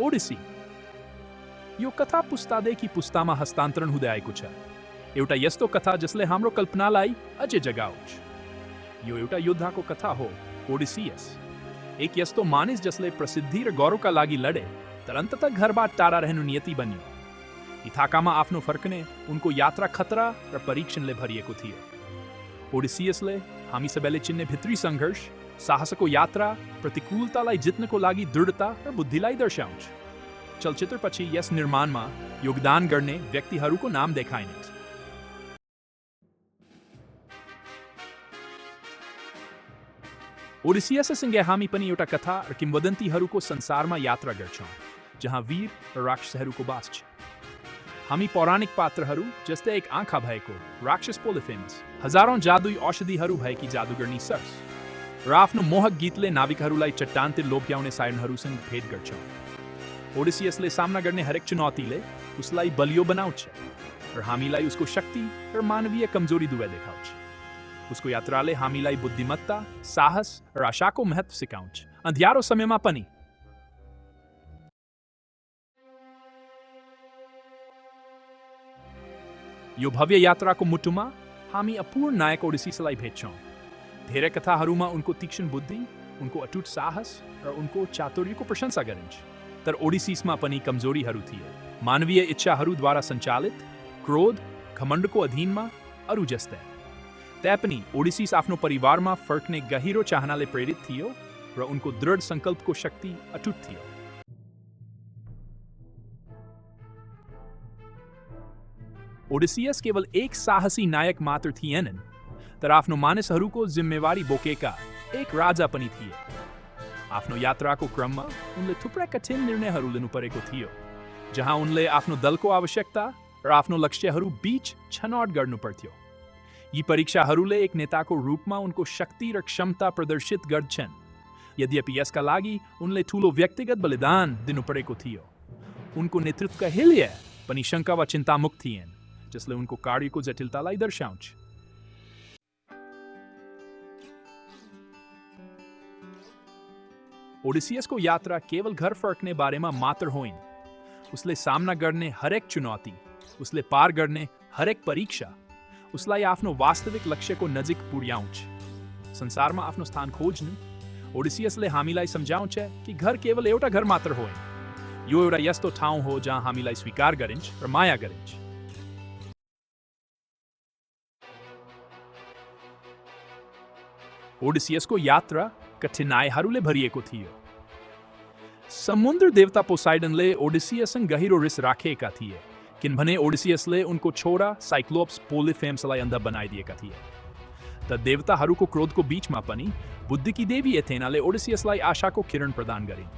ओडिसी यो कथा पुस्तादेखि पुस्तामा हस्तान्तरण हुँदै आएको छ। एउटा यस्तो कथा जसले हाम्रो कल्पनालाई अझै जगाओस्। यो एउटा योद्धाको कथा हो, ओडिसियस। एक यस्तो मानिस जसले प्रसिद्धि र गौरवका लागि लडे, तर अन्ततः घरबाट टाढा रहनु नियति बन्यो। इथाकामा आफ्नो फर्कने उनको यात्रा खतरा र परीक्षणले भरिएको थियो। ओडिसियसले हामी सबैले चिन्ने भित्री सङ्घर्ष, साहसको यात्रा, प्रतिकूलतालाई जित्नको लागि दृढता र बुद्धिलाई दर्शाउँछ। चलचित्रपछि यस निर्माणमा योगदान गर्ने व्यक्तिहरूको नाम देखाइनेछ। ओडिसियससँगै हामी पनि एउटा कथा र किंवदन्तीहरूको संसारमा यात्रा गर्छौँ, जहाँ वीर र राक्षसहरूको बास छ। हामी पौराणिक पात्रहरू जस्तै एक आँखा भएको राक्षस पोलिफेमस, हजारौं जादुई औषधिहरू भएकी जादुगर्नी सर्स र आफ्नो मोहक गीतले नाविकहरूलाई चट्टानतिर लोभ्याउने साइरनहरूसँग भेट गर्छौँ। ओडिसियसले सामना गर्ने हरेक चुनौतीले उसलाई बलियो बनाउँछ र हामीलाई उसको शक्ति र मानवीय कमजोरी दुवै देखाउँछ। उसको यात्राले हामीलाई बुद्धिमत्ता, साहस र आशाको महत्व सिकाउँछ, अँध्यारो समयमा पनि। यो भव्य यात्राको मुटुमा हामी अपूर्ण नायक ओडिसिसलाई भेट्छौँ। धेरै कथाहरूमा उनको तीक्ष्ण बुद्धि, उनको अटुट साहस र उनको चातुर्यको प्रशंसा गरिन्छ। तर ओडिसिसमा पनि कमजोरीहरू थिए, मानवीय इच्छाहरूद्वारा सञ्चालित, क्रोध, घमण्डको अधीनमा, अरू जस्तै। तैपनि ओडिसिस आफ्नो परिवारमा फर्कने गहिरो चाहनाले प्रेरित थियो र उनको दृढ सङ्कल्पको शक्ति अटुट थियो। ओडिसियस केवल एक साहसी नायक मात्र थिएनन्, तर आफ्नो मानिसहरूको जिम्मेवारी बोकेका एक राजा पनि थिए। आफ्नो यात्राको क्रममा उनले थुप्रै कठिन निर्णयहरू लिनु परेको थियो, जहाँ उनले आफ्नो दलको आवश्यकता र आफ्नो लक्ष्यहरू बीच छनौट गर्नु पर्थ्यो। यी परीक्षाहरूले एक नेताको रूपमा उनको शक्ति र क्षमता प्रदर्शित गर्छन्। यद्यपि यसका लागि उनले ठूलो व्यक्तिगत बलिदान दिनु परेको थियो। उनको नेतृत्वका हिल्य पनि शङ्का वा चिन्तामुक्त थिएन, जसले उनको कार्यको जटिलतालाई दर्शाउँछ। ओडिसियसको यात्रा केवल घर फर्कने बारेमा मात्र होइन। उसले सामना गर्ने हरेक चुनौती, उसले पार गर्ने हरेक परीक्षा उसलाई आफ्नो वास्तविक लक्ष्यको नजिक पुर्याउँछ। संसारमा आफ्नो स्थान खोज्नु ओडिसियसले हामीलाई सम्झाउँछ कि घर केवल एउटा घर मात्र होइन। यो एउटा यस्तो ठाउँ हो जहाँ हामीलाई स्वीकार गरिन्छ र माया गरिन्छ। ओडिसियसको यात्रा कठिनाइहरूले भरिएको थियो। समुद्र देवता पोसाइडनले ओडिसियससँग गहिरो रिस राखेका थिए, किनभने ओडिसियसले उनको छोरा साइक्लोप्स पोलिफेमसलाई अन्धा बनाइदिएका थिए। त देवताहरूको क्रोधको बीचमा पनि बुद्धिकी देवी एथेनाले ओडिसियसलाई आशाको किरण प्रदान गरिन्।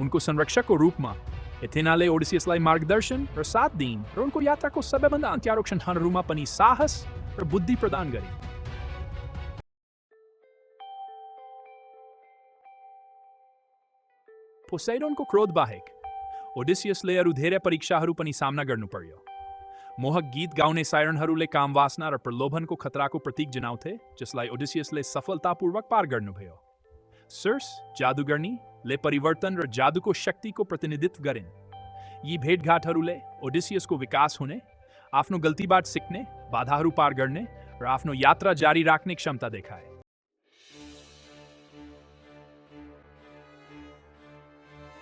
उनको संरक्षकको रूपमा एथेनाले ओडिसियसलाई मार्गदर्शन र साथ दिइन् र उनको यात्राको सबैभन्दा अन्त्यारो क्षणहरूमा पनि साहस र बुद्धि प्रदान गरिन्। पोसाइडनको क्रोध बाहेक ओडिसियसले अरू धेरै परीक्षाहरू पनि सामना गर्नु पर्यो। मोहक गीत गाउने साइरनहरूले कामवासना र प्रलोभनको खतराको प्रतीक जनाउँथे, जसलाई ओडिसियसले सफलतापूर्वक पार गर्नुभयो। सर्स जादुगर्नीले परिवर्तन र जादुको शक्तिको प्रतिनिधित्व गरिन्। यी भेटघाटहरूले ओडिसियसको विकास हुने, आफ्नो गल्तीबाट सिक्ने, बाधाहरू पार गर्ने र आफ्नो यात्रा जारी राख्ने क्षमता देखाए।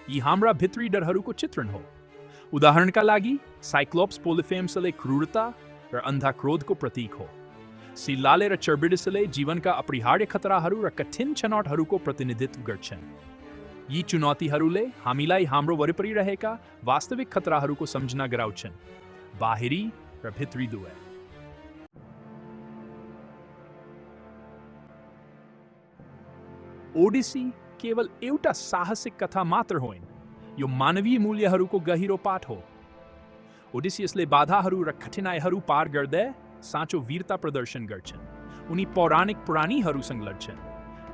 यी हाम्रा भित्री डरहरूको चित्रण हो। उदाहरणका लागि साइक्लोप्स पोलिफेमसले क्रूरता र अन्धा क्रोधको प्रतीक हो। सिल्लाले र चर्बिडिसले जीवनका अपरिहार्य खतराहरू र कठिन छनौटहरूको प्रतिनिधित्व गर्छन्। यी चुनौतीहरूले हामीलाई हाम्रो वरिपरि रहेका वास्तविक खतराहरूको सम्झना गराउँछन्, बाहिरी र भित्री दुवै। ओडिसी केवल एउटा साहसिक कथा मात्र होइन, यो मानवीय मूल्यहरूको गहिरो पाठ हो। ओडिसियसले बाधाहरू र कठिनाइहरू पार गर्दै साँचो वीरता प्रदर्शन गर्छन्। उनी पौराणिक प्राणीहरूसँग लड्छन्,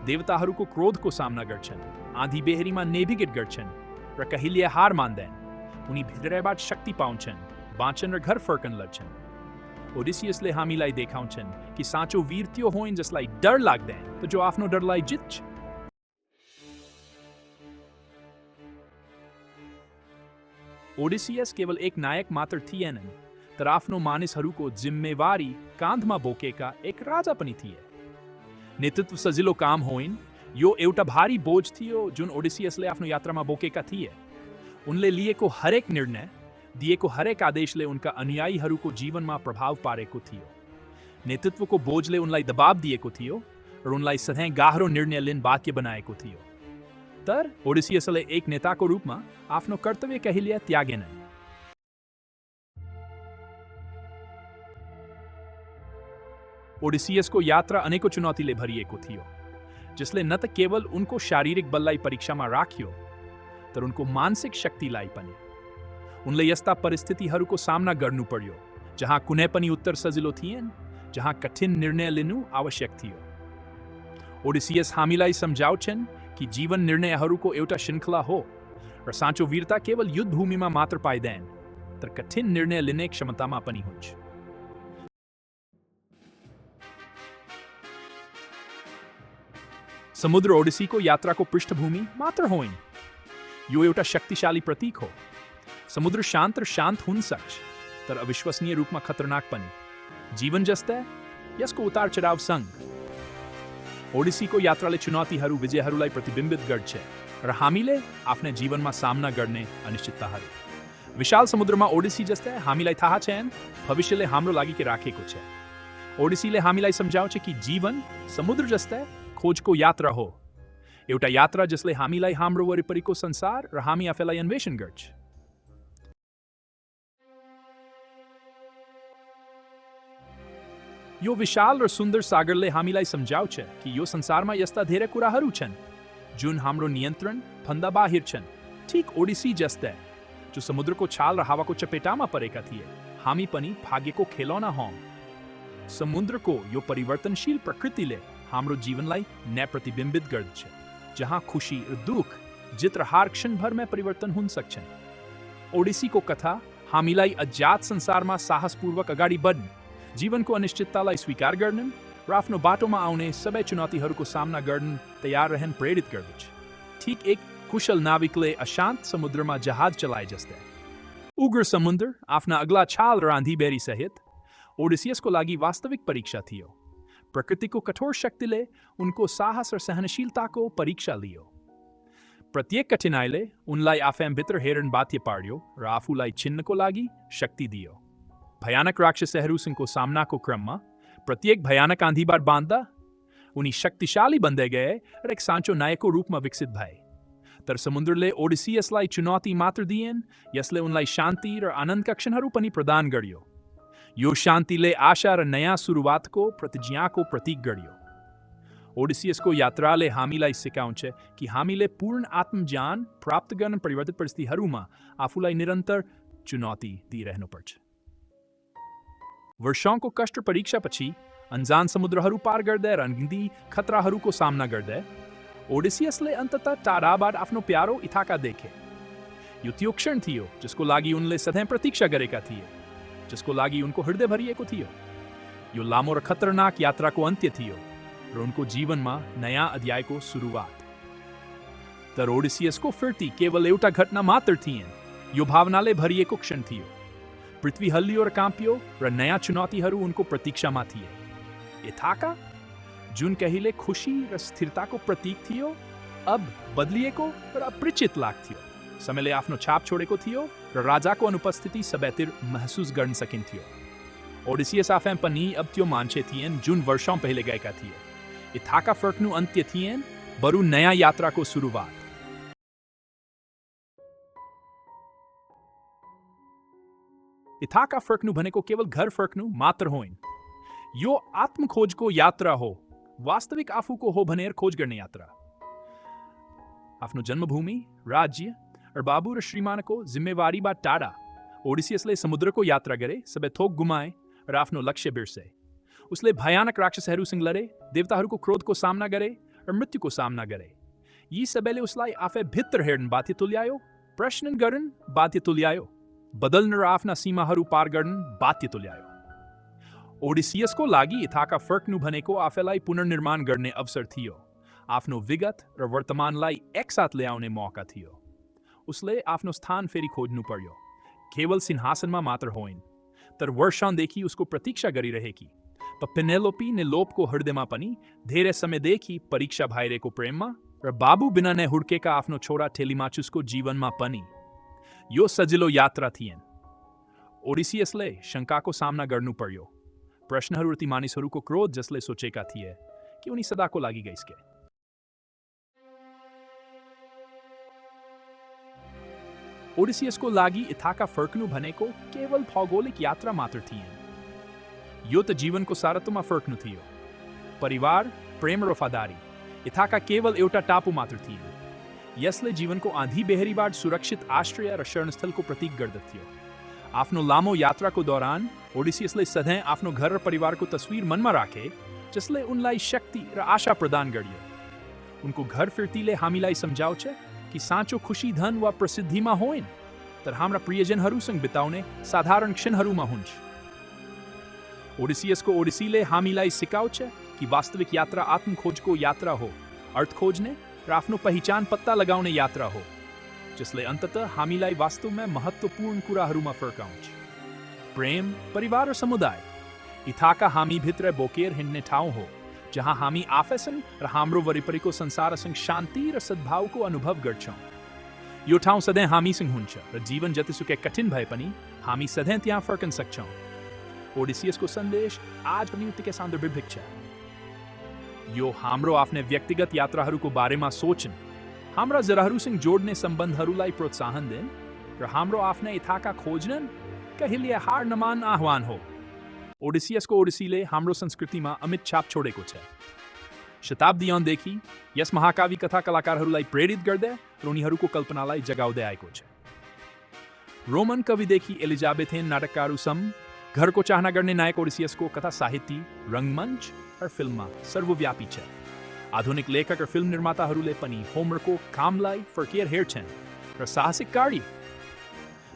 देवताहरूको क्रोधको सामना गर्छन्, आँधी बेहरीमा नेभिगेट गर्छन् र कहिल्यै हार मान्दैन्। उनी भित्रैबाट शक्ति पाउँछन्, बाँच्छन् र घर फर्कन लड्छन्। ओडिसियसले हामीलाई देखाउँछन् कि साँचो वीर त्यो होइन जसलाई डर लाग्दैन, तर जो आफ्नो डरलाई जित्छ। ઓડિસિયસ કેવલ એક નાયક માત્ર થઈએ નહીં, તરાફનો માનિસहरूको જિમ્મેવારી કાંધમાં બોકેકા એક રાજા पनि थिए। नेतृत्व सजिलो काम होइन, यो एउटा भारी बोझ थियो जुन ओडिसियसले आफ्नो यात्रामा बोकेका थिए। उनले लिएको हरेक निर्णय, दिएको हरेक आदेशले उनका अनुयायीहरूको जीवनमा प्रभाव पारेको थियो। नेतृत्वको बोझले उनलाई दबाव दिएको थियो र उनलाई सधैँ गाह्रो निर्णय लिन बाध्य बनाएको थियो। तर ओडिसियसले एक नेताको रूपमा आफ्नो कर्तव्य कहिल्यै त्यागेनन्। ओडिसियसको यात्रा अनेकौं चुनौतीले भरिएको थियो, जसले न त केवल उनको शारीरिक बललाई परीक्षामा राख्यो, तर उनको मानसिक शक्तिलाई पनि। उनले यस्ता परिस्थितिहरूको सामना गर्नु पर्यो जहाँ कुनै पनि उत्तर सजिलो थिएन, जहाँ कठिन निर्णय लिनु आवश्यक थियो। ओडिसियस हामीलाई सम्झाउँछन् कि जीवन निर्णयहरूको एउटा श्रृङ्खला हो र साँचो वीरता केवल युद्ध भूमिमा मात्र पाइँदैन, तर कठिन निर्णय लिने क्षमतामा पनि हुन्छ। समुद्र ओडिसीको यात्राको पृष्ठभूमि मात्र होइन, यो एउटा शक्तिशाली प्रतीक हो। समुद्र शान्त र शान्त हुन सक्छ, तर अविश्वसनीय रूपमा खतरनाक पनि। जीवन जस्तै यसको उतार चढाव सँग। ओडिसीको यात्राले चुनौतीहरू विजयहरूलाई प्रतिबिम्बित गर्छ र हामीले आफ्नै जीवनमा सामना गर्ने अनिश्चितताहरू। विशाल समुद्रमा ओडिसी जस्तै हामीलाई थाहा छैन भविष्यले हाम्रो लागि के राखेको छ। ओडिसीले हामीलाई सम्झाउँछ कि जीवन समुद्र जस्तै खोजको यात्रा हो, एउटा यात्रा जसले हामीलाई हाम्रो वरिपरिको संसार र हामी आफैलाई अन्वेषण गर्छ। यो विशाल र सुन्दर सागरले हामीलाई सम्झाउँछ कि यो संसारमा यस्ता धेरै कुराहरू छन् जुन हाम्रो नियन्त्रण भन्दा बाहिर छन्। ठीक ओडिसी जस्तै जो समुद्रको छाल र हावाको चपेटामा परेका थिए, हामी पनि भाग्यको खेलौना हौं। समुद्रको यो परिवर्तनशील प्रकृतिले हाम्रो जीवनलाई नयाँ प्रतिबिम्बित गर्दछ, जहाँ खुशी र दुख, जित र हार क्षणभरमै परिवर्तन हुन सक्छन्। ओडिसीको कथा हामीलाई अज्ञात संसारमा साहसपूर्वक अगाडि बढ्न, जीवनको अनिश्चिततालाई स्वीकार गर्न र आफ्नो बाटोमा आउने सबै चुनौतीहरूको सामना गर्न तयार रहन प्रेरित गर्दछ। ठीक एक कुशल नाविकले अशान्त समुद्रमा जहाज चलाए जस्तै। उग्र समुद्र आफ्ना अग्ला छाल र आँधीबेहरी सहित ओडिसियसको लागि वास्तविक परीक्षा थियो। प्रकृतिको कठोर शक्तिले उनको साहस र सहनशीलताको परीक्षा लियो। प्रत्येक कठिनाइले उनलाई आफैभित्र हेर्न बाध्य पार्यो र आफूलाई चिन्नको लागि शक्ति दियो। भयानक राक्षसहरूसँगको सामनाको क्रममा प्रत्येक भयानक आँधीबाट बाँध्दा उनी शक्तिशाली बन्दै गए र एक साँचो नायकको रूपमा विकसित भए। तर समुद्रले ओडिसियसलाई चुनौती मात्र दिएन, यसले उनलाई शान्ति र आनन्दका क्षणहरू पनि प्रदान गर्यो। यो शान्तिले आशा र नयाँ सुरुवातको प्रतिज्ञाको प्रतीक गर्यो। ओडिसियसको यात्राले हामीलाई सिकाउँछ कि हामीले पूर्ण आत्मज्ञान प्राप्त गर्न परिवर्तित परिस्थितिहरूमा आफूलाई निरन्तर चुनौती दिइरहनुपर्छ। वर्षौंको कष्ट परीक्षापछि अन्जान समुद्रहरू पार गर्दै र अनगिन्ती खतराहरूको सामना गर्दै ओडिसियसले अन्ततः टाढाबाट आफ्नो प्यारो इथाका देखे। यो त्यो क्षण थियो जसको लागि उनले सधैँ प्रतीक्षा गरेका थिए, जसको लागि उनको हृदय भरिएको थियो। यो लामो र खतरनाक यात्राको अन्त्य थियो र उनको जीवनमा नयाँ अध्यायको सुरुवात। तर ओडिसियसको फिर्ती केवल एउटा घटना मात्र थिएन, यो भावनाले भरिएको क्षण थियो। पृथ्वी हल्लियो र काम्पियो र नयाँ चुनौतीहरू उनको प्रतीक्षामा थिए। इथाका जुन कहिले खुशी र स्थिरताको प्रतीक थियो, अब बदलिएको र अपरिचित लाग्थ्यो। समयले आफ्नो छाप छोडेको थियो र राजाको अनुपस्थिति सबैतिर महसुस गर्न सकिन्थ्यो। ओडिसियस आफै पनि अब त्यो मान्छे थिएन जुन वर्षौं पहिले गएका थिए। इथाका फर्कनु अन्त्य थिएन, बरु नयाँ यात्राको सुरुवात। इथाका फर्कनु भनेको केवल घर फर्कनु मात्र होइन, यो आत्मखोजको यात्रा हो, वास्तविक आफूको हो भनेर खोज गर्ने यात्रा। आफ्नो जन्मभूमि, राज्य र बाबु र श्रीमानको जिम्मेवारीबाट टाढा ओडिसियसले समुद्रको यात्रा गरे, सबै थोक गुमाए र आफ्नो लक्ष्य बिर्से। उसले भयानक राक्षसहरूसँग लडे, देवताहरूको क्रोधको सामना गरे र मृत्युको सामना गरे। यी सबैले उसलाई आफै भित्र हेर्न बाध्य तुल्यायो, प्रश्न गर्न बाध्य तुल्यायो, बदल्न र आफ्ना सीमाहरू पार गर्न बाध्य तुल्यायो। ओडिसियसको लागि इथाका फर्कनु भनेको आफैलाई पुनर्निर्माण गर्ने अवसर थियो। आफ्नो विगत र वर्तमानलाई एकसाथ ल्याउने मौका थियो। उसले आफ्नो स्थान फेरि खोज्नु पर्यो। केवल सिंहासनमा मात्र होइन तर वर्षौंदेखि उसको प्रतीक्षा गरिरहेकी पेनेलोपी ने लोपको हृदयमा पनि धेरै समयदेखि परीक्षा भइरहेको प्रेममा र बाबु बिना नै हुर्केका आफ्नो छोरा टेलिमाचुसको जीवनमा पनि यो सजिलो यात्रा थिएन। ओडिसियसले शङ्काको सामना गर्नु पर्यो, प्रश्नहरू ती मानिसहरूको क्रोध जसले सोचेका थिए कि उनी सदाको लागि गइसके। ओडिसियसको लागि इथाका फर्कनु भनेको केवल भौगोलिक यात्रा मात्र थिएन, यो त जीवनको सारत्वमा फर्कनु थियो। परिवार, प्रेम र वफादारी इथाका केवल एउटा टापु मात्र थिएन, यसले जीवनको आँधी बेहरीबाट सुरक्षित आश्रय र शरणस्थलको प्रतीक गर्दथ्यो। आफ्नो लामो यात्राको दौरान ओडिसियसले सधैँ आफ्नो घर र परिवारको तस्विर मनमा राखे जसले उनलाई शक्ति र आशा प्रदान गर्यो। उनको घर फिर्तीले हामीलाई सम्झाउँछ कि साँचो खुसी धन वा प्रसिद्धिमा होइन तर हाम्रा प्रियजनहरूसँग बिताउने साधारण क्षणहरूमा हुन्छ। ओडिसियसको ओडिसीले हामीलाई सिकाउँछ कि वास्तविक यात्रा आत्मखोजको यात्रा हो, अर्थ खोज्ने र आफ्नो पहिचान पत्ता लगाउने यात्रा हो जसले अन्ततः हामीलाई वास्तवमा महत्त्वपूर्ण कुराहरूमा फर्काउँछ। प्रेम, परिवार र समुदाय इथाका हामी भित्र बोकेर हिँड्ने ठाउँ हो जहाँ हामी आफैसँग र हाम्रो वरिपरिको संसारसँग शान्ति र सद्भावको अनुभव गर्छौँ। यो ठाउँ सधैँ हामीसँग हुन्छ र जीवन जतिसुकै कठिन भए पनि हामी सधैँ त्यहाँ फर्कन सक्छौँ। ओडिसियसको सन्देश आज पनि उत्तिकै सान्दर्भिक छ। यो हाम्रो आफ्नै व्यक्तिगत यात्राहरूको बारेमा सोच्न, हाम्रा जराहरूसँग जोड्ने सम्बन्धहरूलाई प्रोत्साहन दिन र हाम्रो आफ्नै इथाका खोज्न कहिले हार नमान आह्वान हो। ओडिसियसको ओडिसीले हाम्रो संस्कृतिमा अमिट छाप छोडेको छ। शताब्दीयौंदेखि यस महाकाव्य कथा कलाकारहरूलाई प्रेरित गर्दै र उनीहरूको कल्पनालाई जगाउँदै आएको छ। रोमन कविदेखि एलिजाबेथेन नाटककारहरूसम्म घरको चाहना गर्ने नायक ओडिसियसको कथा साहित्य, रङ्गमञ्च र फिल्ममा सर्वव्यापी छ। आधुनिक लेखक र फिल्म निर्माताहरूले पनि होमरको कामलाई फर्केर हेर्छन् र साहसिक कार्य,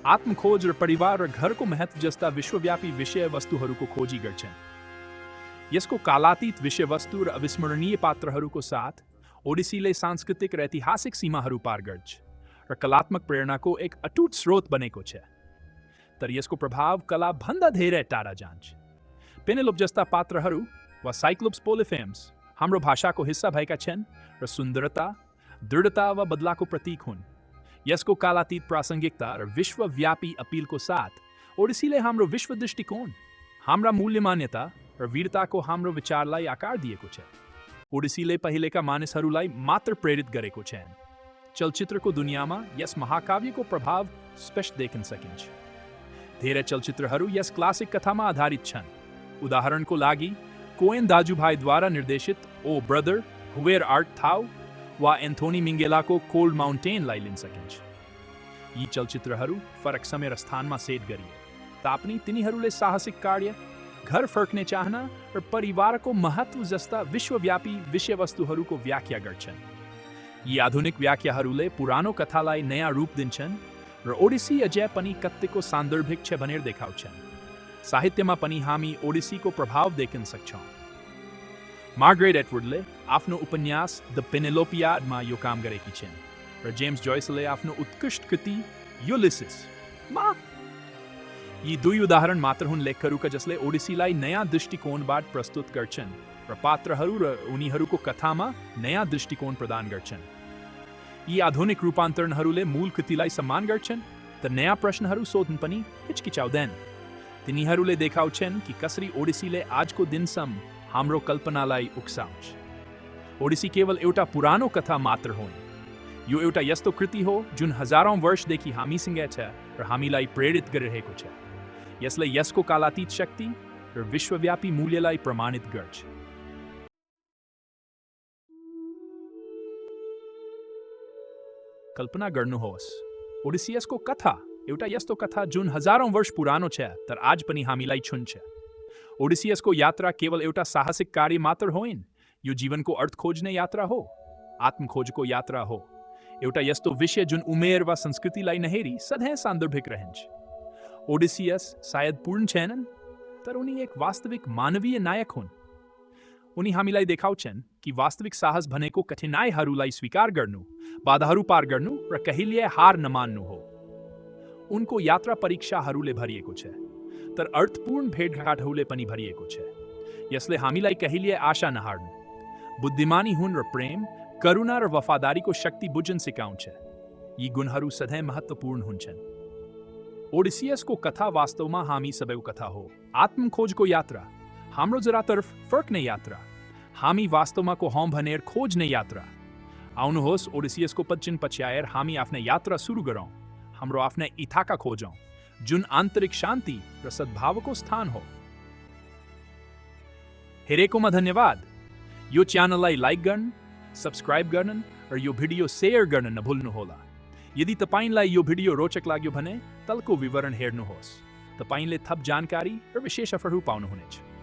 आत्मखोज र परिवार र घरको महत्व जस्ता विश्वव्यापी विषयवस्तुहरूको खोजी गर्छन्। यसको कालातीत विषयवस्तु र अविस्मरणीय पात्रहरूको साथ ओडिसीले सांस्कृतिक र ऐतिहासिक सीमाहरू पार गर्छ र कलात्मक प्रेरणाको एक अटुट स्रोत बनेको छ। तर यसको प्रभाव कला भन्दा धेरै टाढा जान्छ। पेनेलोप जस्ता पात्रहरू वा साइक्लोप्स पोलिफेम्स हाम्रो भाषाको हिस्सा भएका छन् र सुन्दरता, दृढता वा बदलाको प्रतीक हुन्। यसको कालातीत प्रासङ्गिकता र विश्वव्यापी अपीलको साथ ओडिसीले हाम्रो विश्व दृष्टिकोण, हाम्रा मूल्य मान्यता र वीरताको हाम्रो विचारलाई आकार दिएको छ। ओडिसीले पहिलेका मानिसहरूलाई मात्र प्रेरित गरेको छैन, चलचित्रको दुनियाँमा यस महाकाव्यको प्रभाव स्पष्ट देखिन सकिन्छ। धेरै चलचित्रहरू यस क्लासिक कथामा आधारित छन्। उदाहरणको लागि कोएन दाजुभाइद्वारा निर्देशित ओ ब्रदर, हुवेर आर्ट थाउ वा एन्थोनी मिङ्गेलाको कोल्ड माउन्टेनलाई लिन सकिन्छ। यी चलचित्रहरू फरक समय र स्थानमा सेट गरिए तापनि तिनीहरूले साहसिक कार्य, घर फर्कने चाहना र परिवारको महत्व जस्ता विश्वव्यापी विषयवस्तुहरूको व्याख्या गर्छन्। यी आधुनिक व्याख्याहरूले पुरानो कथालाई नयाँ रूप दिन्छन् र ओडिसी अझै पनि कत्तिको सान्दर्भिक छ भनेर देखाउँछन्। साहित्यमा पनि हामी ओडिसीको प्रभाव देखिन सक्छौँ। मार्गरेट एटवुडले आफ्नो उपन्यास द पेनेलोपियाडमा यो काम गरेकी छिन् र जेम्स जोइसले आफ्नो उत्कृष्ट कृति युलिसिसमा यी दुई उदाहरण मात्र हुन् लेखहरूका जसले ओडिसीलाई नयाँ दृष्टिकोणबाट प्रस्तुत गर्छन् र पात्रहरू र उनीहरूको कथामा नयाँ दृष्टिकोण प्रदान गर्छन्। यी आधुनिक रूपान्तरणहरूले मूल कृतिलाई सम्मान गर्छन् तर नयाँ प्रश्नहरू सोध्न पनि हिचकिचाउँदैन। तिनीहरूले देखाउँछन् कि कसरी ओडिसीले आजको दिनसम्म हाम्रो कल्पनालाई उक्साउँछ। ओडिसी केवल एउटा पुरानो कथा मात्र होइन, यो एउटा यस्तो कृति हो जुन हजारौं वर्षदेखि हामीसँग छ र हामीलाई प्रेरित गरिरहेको छ। यसले यसको कालातीत शक्ति र विश्वव्यापी मूल्यलाई प्रमाणित गर्छ। कल्पना गर्नुहोस्, ओडिसियसको कथा एउटा यस्तो कथा जुन हजारौं वर्ष पुरानो छ तर आज पनि हामीलाई छुन्छ। ओडिसियसको यात्रा केवल एउटा साहसिक कार्य मात्र होइन, यो जीवनको अर्थ खोज्ने यात्रा हो, आत्मखोजको यात्रा हो। एउटा यस्तो विषय जुन उमेर वा संस्कृतिलाई नहेरी सधैँ सान्दर्भिक रहन्छ। ओडिसियस सायद पूर्ण छैनन् तर उनी एक वास्तविक मानवीय नायक हुन्। उनी हामीलाई देखाउँछन् कि वास्तविक साहस भनेको कठिनाइहरूलाई स्वीकार गर्नु, बाधाहरू पार गर्नु र कहिल्यै हार नमान्नु हो। उनको यात्रा परीक्षाहरूले भरिएको छ तर अर्थपूर्ण भेटघाटहरूले पनि भरिएको छ। यसले हामीलाई कहिल्यै आशा नहार्नु, बुद्धिमानी हुन र प्रेम, करुणा र वफादारीको शक्ति बुझ्न सिकाउँछ। यी गुणहरू सधैँ महत्त्वपूर्ण हुन्छन्। ओडिसियसको कथा वास्तवमा हामी सबैको कथा हो, आत्मखोजको यात्रा। हाम्रो जरातर्फ फर्क्ने यात्रा, हामी वास्तवमा को हौं भनेर खोज्ने यात्रा। आउनुहोस् ओडिसियसको पश्चिम पछ्याएर हामी आफ्नै यात्रा सुरु गरौँ, हाम्रो आफ्नै इथाका खोजौँ जुन आन्तरिक शान्ति र सद्भावको स्थान हो। हेरेकोमा धन्यवाद। यो च्यानललाई लाइक गर्न, सब्स्क्राइब गर्न र यो भिडियो शेयर गर्न नभुल्नुहोला। यदि तपाईंलाई यो भिडियो रोचक लाग्यो भने तलको विवरण हेर्नुहोस्। तपाईंले थप जानकारी र विशेष अफरहरू पाउनुहुनेछ।